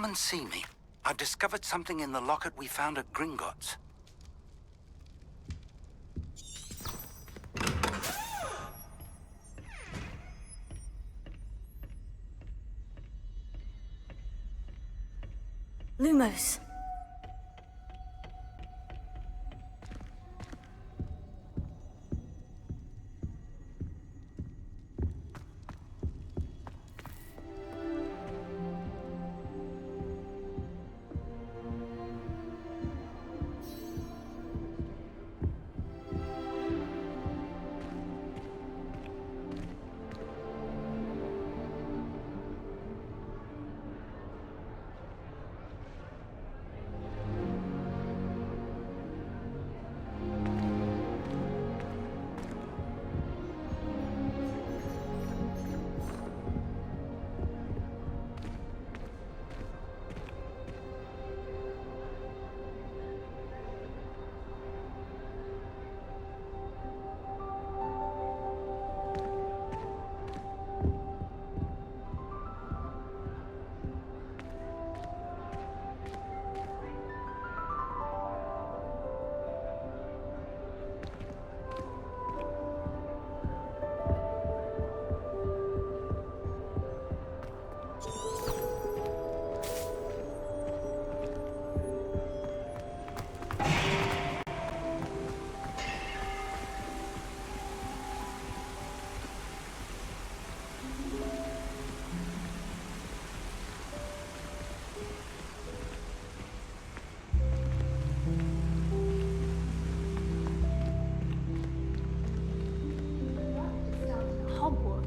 Come and see me. I've discovered something in the locket we found at Gringotts. Lumos.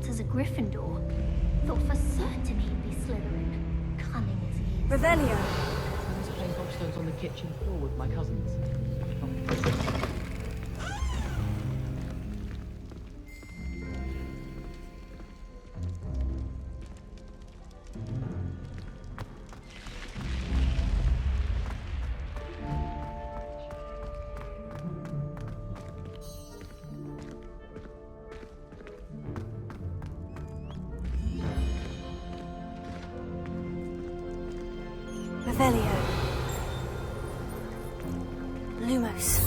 As a Gryffindor. Thought for certain he'd be Slytherin. Cunning as he is. Revelio. I was playing gobstones on the kitchen floor with my cousins. Revelio. Lumos.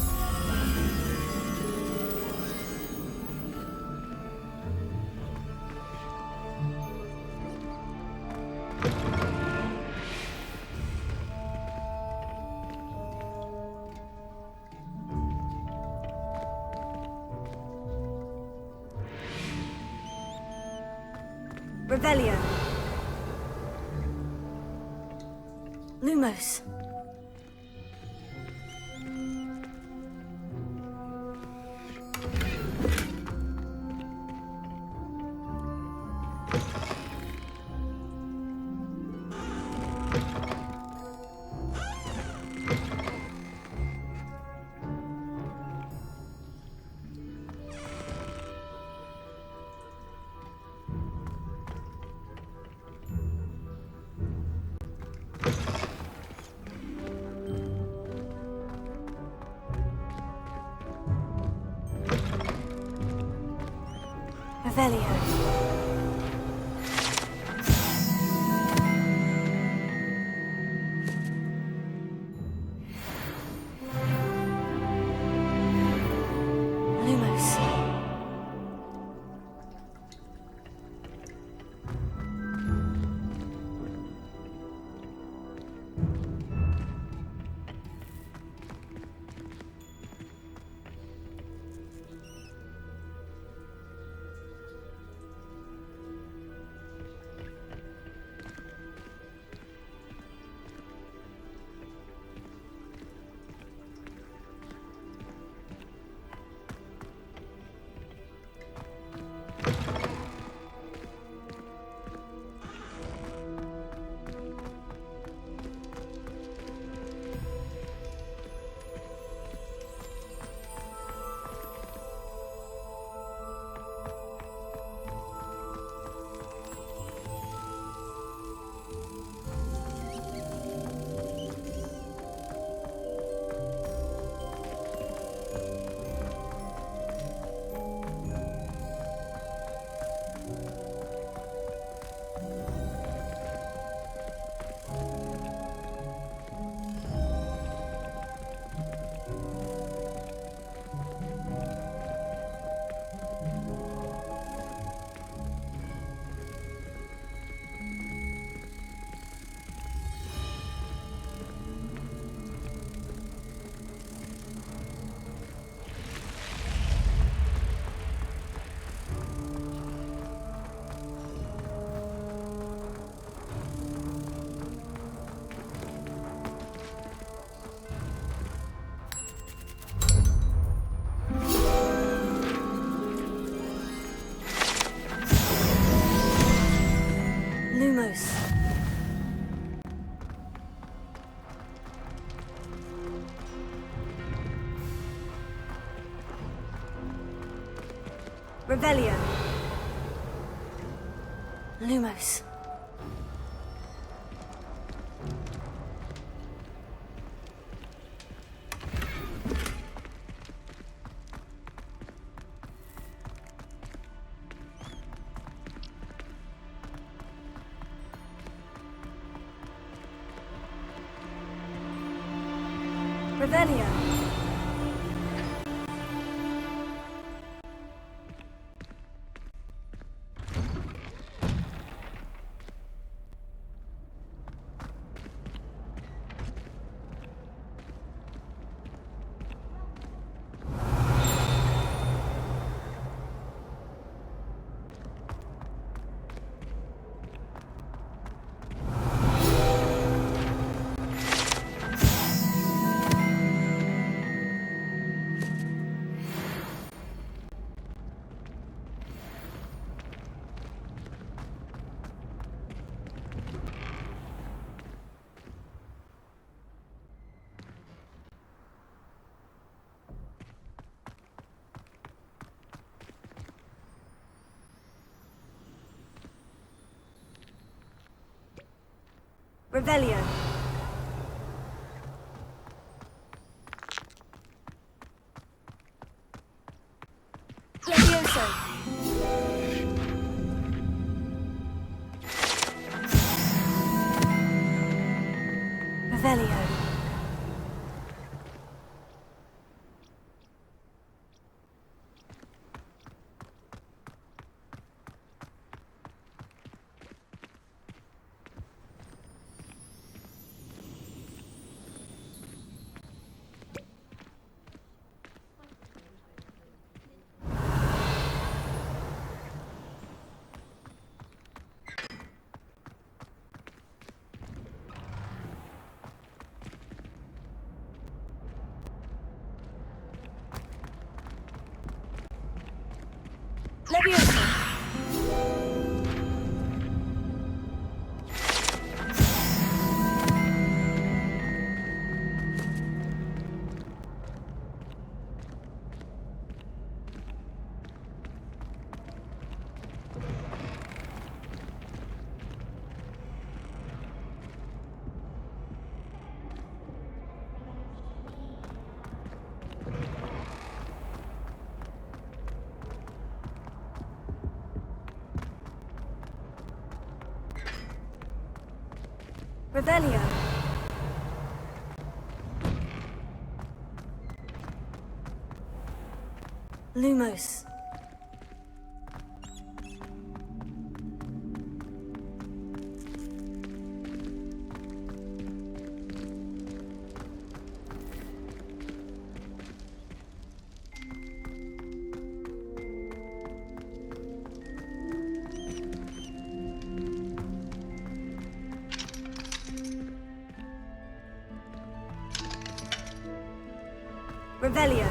Revelio. Lumos. Revelio. Lumos. Revelio. Lumos. Revelio. Revelio. Levioso. Revelio. Levioso. Revelio. Lumos. Revelio.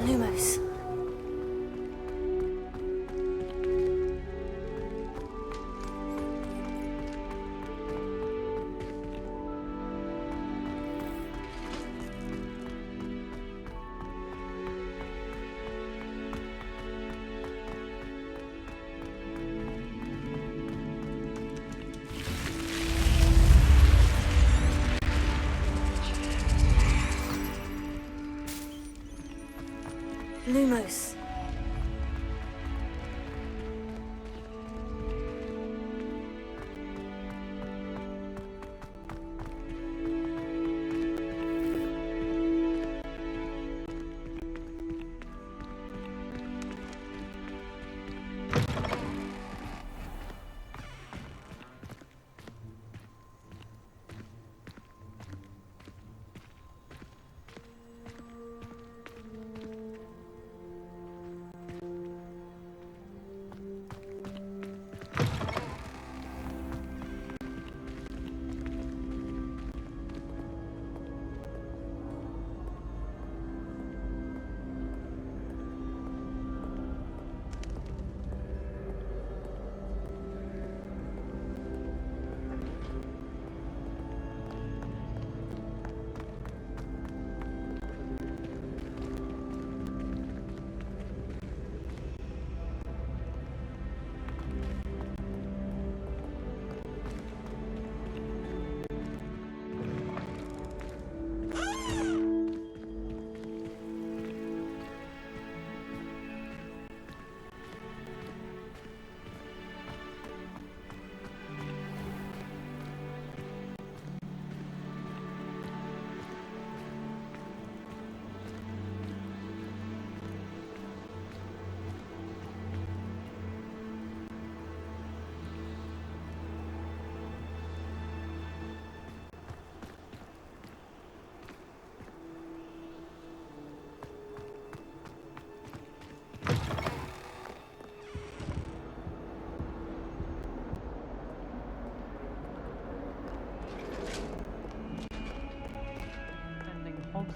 Lumos. Lumos.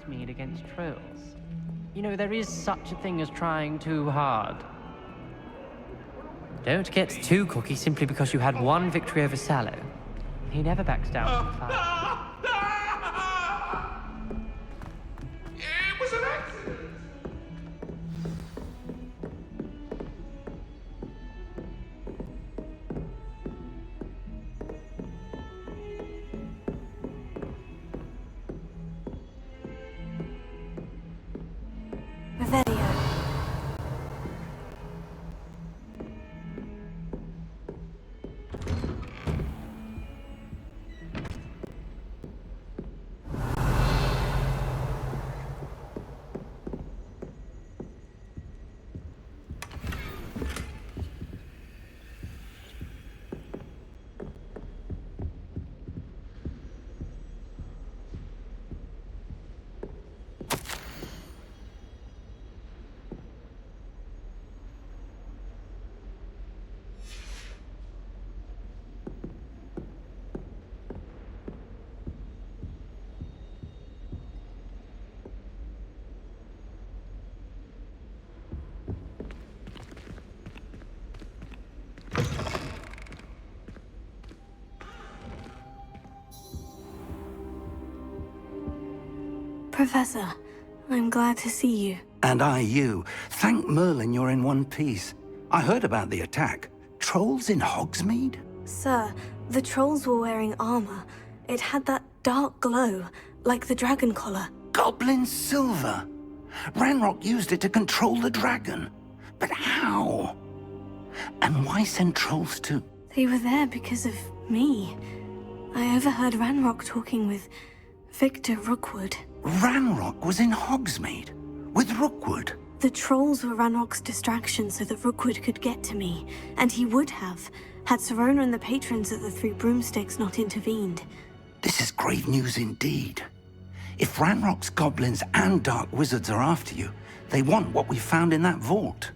Hogsmeade against trolls. You know, there is such a thing as trying too hard. Don't get too cocky simply because you had one victory over Sallow. He never backs down from the fight. It was an accident. Revelio. Professor, I'm glad to see you. And I you. Thank Merlin you're in one piece. I heard about the attack. Trolls in Hogsmeade? Sir, the trolls were wearing armor. It had that dark glow, like the dragon collar. Goblin silver. Ranrock used it to control the dragon. But how? And why send trolls to... They were there because of me. I overheard Ranrock talking with Victor Rookwood. Ranrock was in Hogsmeade? With Rookwood? The trolls were Ranrock's distraction so that Rookwood could get to me. And he would have, had Serona and the patrons at the Three Broomsticks not intervened. This is grave news indeed. If Ranrock's goblins and dark wizards are after you, they want what we found in that vault.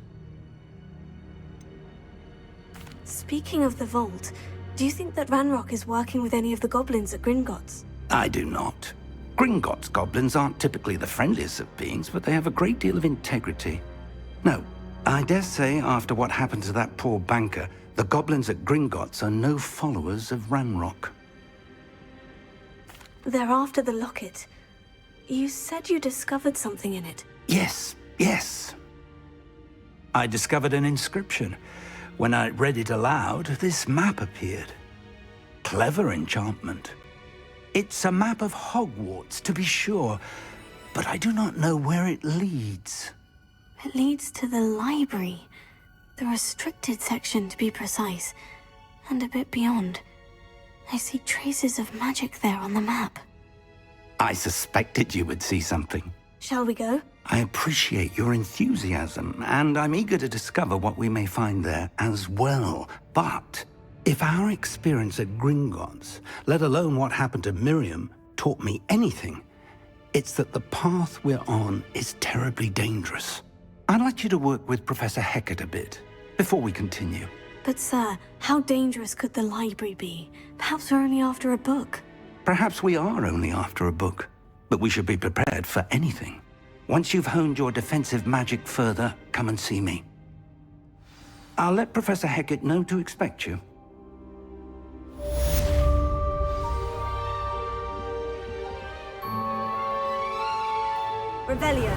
Speaking of the vault, do you think that Ranrock is working with any of the goblins at Gringotts? I do not. Gringotts goblins aren't typically the friendliest of beings, but they have a great deal of integrity. No, I dare say after what happened to that poor banker, the goblins at Gringotts are no followers of Ranrock. They're after the locket. You said you discovered something in it. Yes. I discovered an inscription. When I read it aloud, this map appeared. Clever enchantment. It's a map of Hogwarts, to be sure, but I do not know where it leads. It leads to the library. The restricted section, to be precise. And a bit beyond. I see traces of magic there on the map. I suspected you would see something. Shall we go? I appreciate your enthusiasm, and I'm eager to discover what we may find there as well. But if our experience at Gringotts, let alone what happened to Miriam, taught me anything, it's that the path we're on is terribly dangerous. I'd like you to work with Professor Hecat a bit before we continue. But sir, how dangerous could the library be? Perhaps we're only after a book. Perhaps we are only after a book, but we should be prepared for anything. Once you've honed your defensive magic further, come and see me. I'll let Professor Hecat know to expect you. Revelio.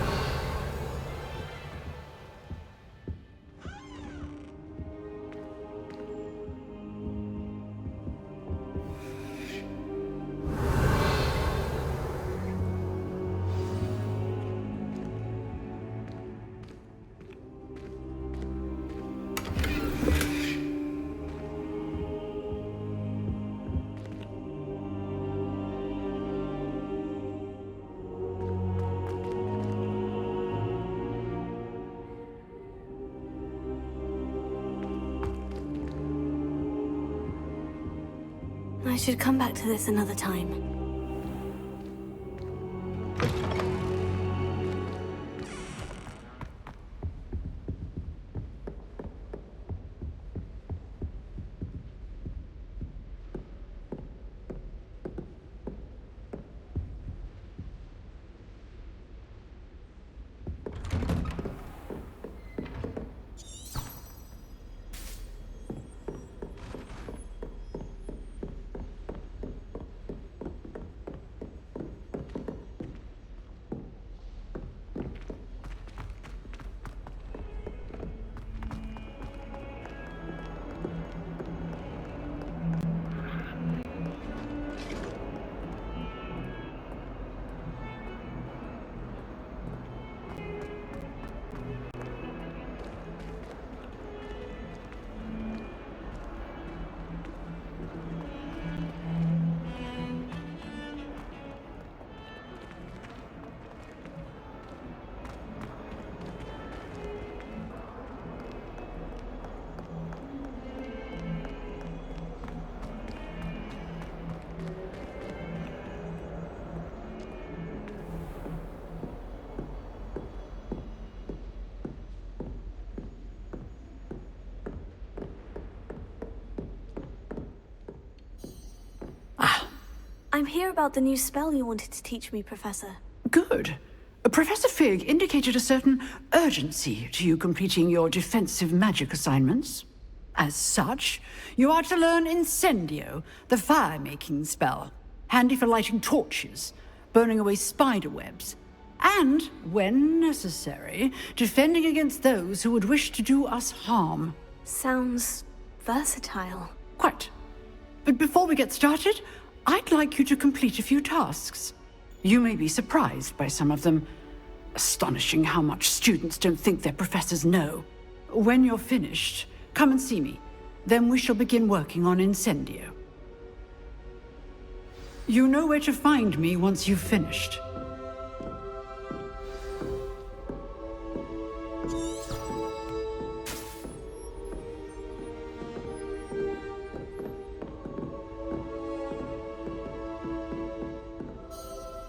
I should come back to this another time. I'm here about the new spell you wanted to teach me, Professor. Good. Professor Fig indicated a certain urgency to you completing your defensive magic assignments. As such, you are to learn Incendio, the fire-making spell, handy for lighting torches, burning away spider webs, and, when necessary, defending against those who would wish to do us harm. Sounds versatile. Quite. But before we get started, I'd like you to complete a few tasks. You may be surprised by some of them. Astonishing how much students don't think their professors know. When you're finished, come and see me. Then we shall begin working on Incendio. You know where to find me once you've finished.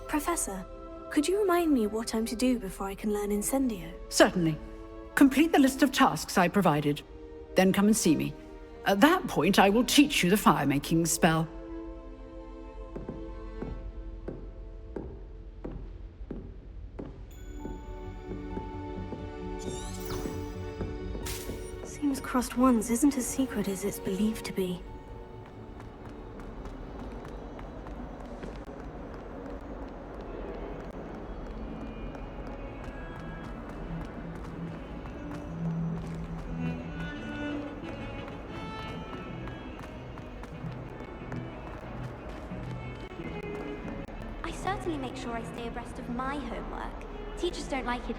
Professor, could you remind me what I'm to do before I can learn Incendio? Certainly. Complete the list of tasks I provided. Then come and see me. At that point, I will teach you the fire-making spell. Seems Crossed Wands isn't as secret as it's believed to be. Certainly make sure I stay abreast of my homework. Teachers don't like it.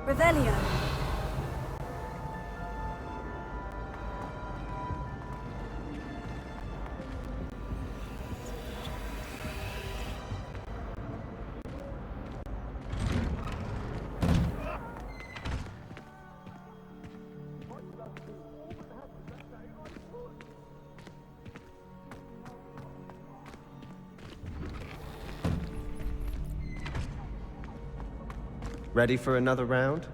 Revelio. Ready for another round?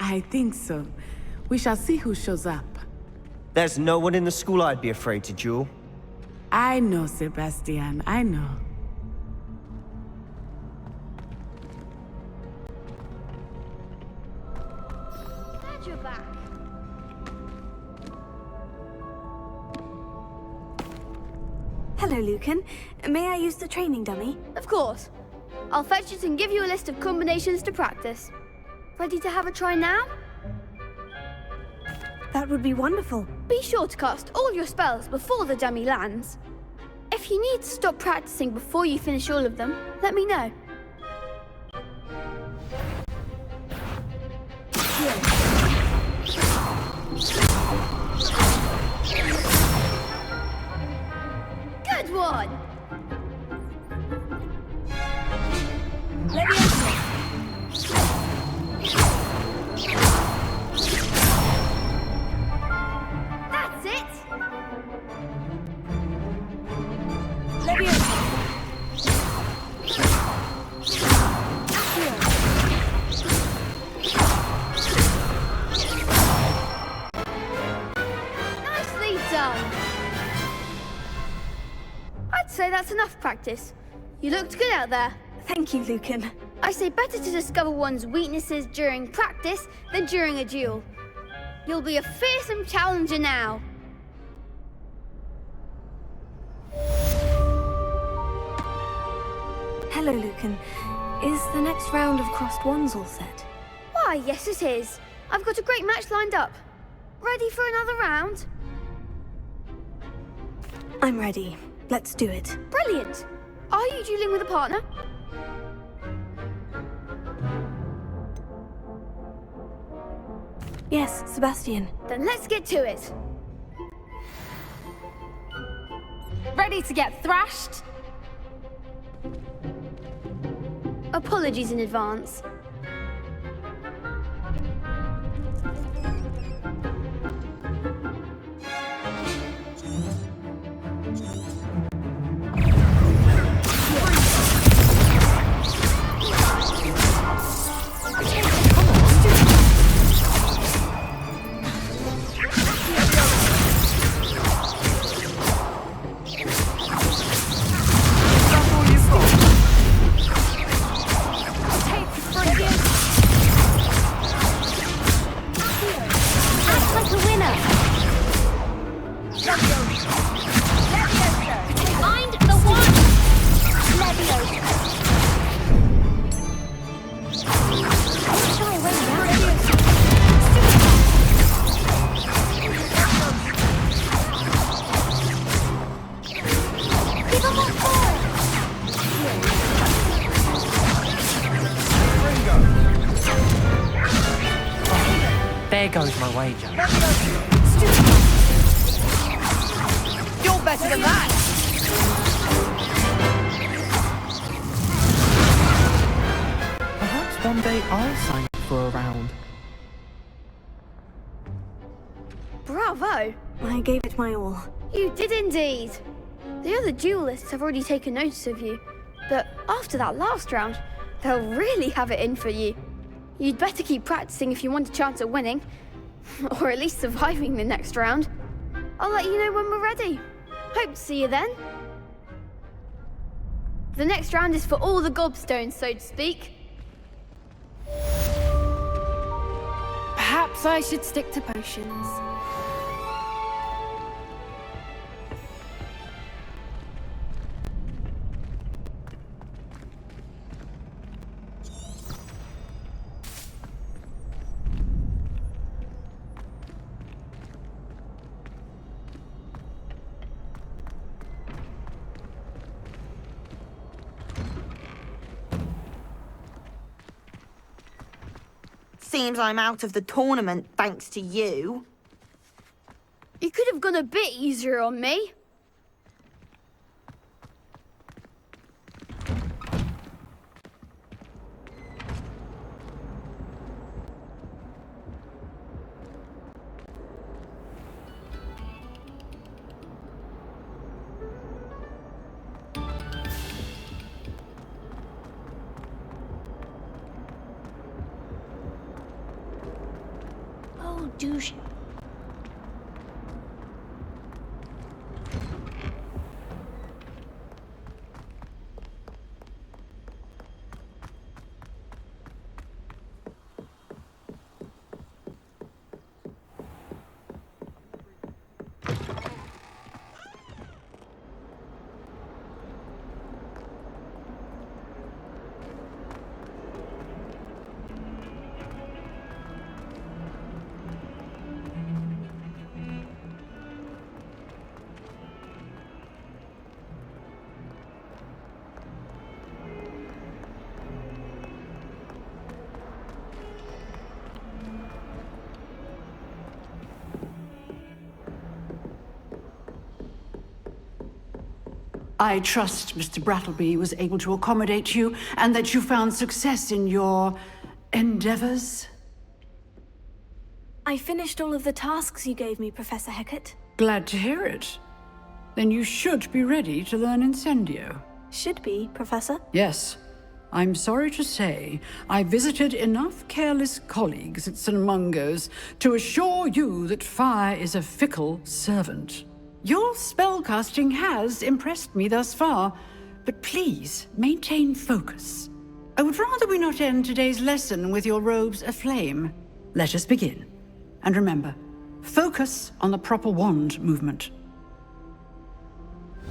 I think so. We shall see who shows up. There's no one in the school I'd be afraid to duel. I know, Sebastian, I know. Glad you're back. Hello, Lucan. May I use the training dummy? Of course. I'll fetch it and give you a list of combinations to practice. Ready to have a try now? That would be wonderful. Be sure to cast all your spells before the dummy lands. If you need to stop practicing before you finish all of them, let me know. Good one! That's it! Nicely done! I'd say that's enough practice. You looked good out there. Thank you, Lucan. I say better to discover one's weaknesses during practice than during a duel. You'll be a fearsome challenger now. Hello, Lucan. Is the next round of Crossed Wands all set? Why, yes it is. I've got a great match lined up. Ready for another round? I'm ready. Let's do it. Brilliant. Are you dueling with a partner? Yes, Sebastian. Then let's get to it. Ready to get thrashed? Apologies in advance. There goes my wager. You're better than that! Perhaps one day I'll sign up for a round. Bravo! I gave it my all. You did indeed. The other duelists have already taken notice of you, but after that last round, they'll really have it in for you. You'd better keep practicing if you want a chance at winning, or at least surviving the next round. I'll let you know when we're ready. Hope to see you then. The next round is for all the gobstones, so to speak. Perhaps I should stick to potions. Seems I'm out of the tournament thanks to you. You could have gone a bit easier on me. Oh, douche. I trust Mr. Brattleby was able to accommodate you and that you found success in your endeavors. I finished all of the tasks you gave me, Professor Hecat. Glad to hear it. Then you should be ready to learn Incendio. Should be, Professor. Yes. I'm sorry to say, I visited enough careless colleagues at St. Mungo's to assure you that fire is a fickle servant. Your spellcasting has impressed me thus far, but please maintain focus. I would rather we not end today's lesson with your robes aflame. Let us begin. And remember, focus on the proper wand movement.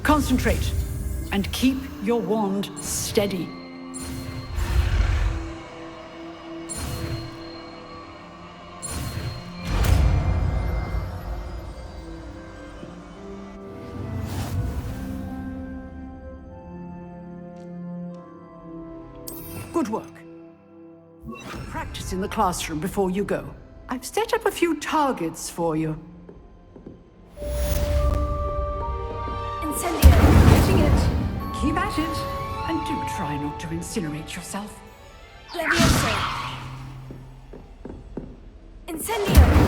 Concentrate, and keep your wand steady. Good work. Practice in the classroom before you go. I've set up a few targets for you. Incendio, getting it. Keep at it, and do try not to incinerate yourself. Levioso. Incendio.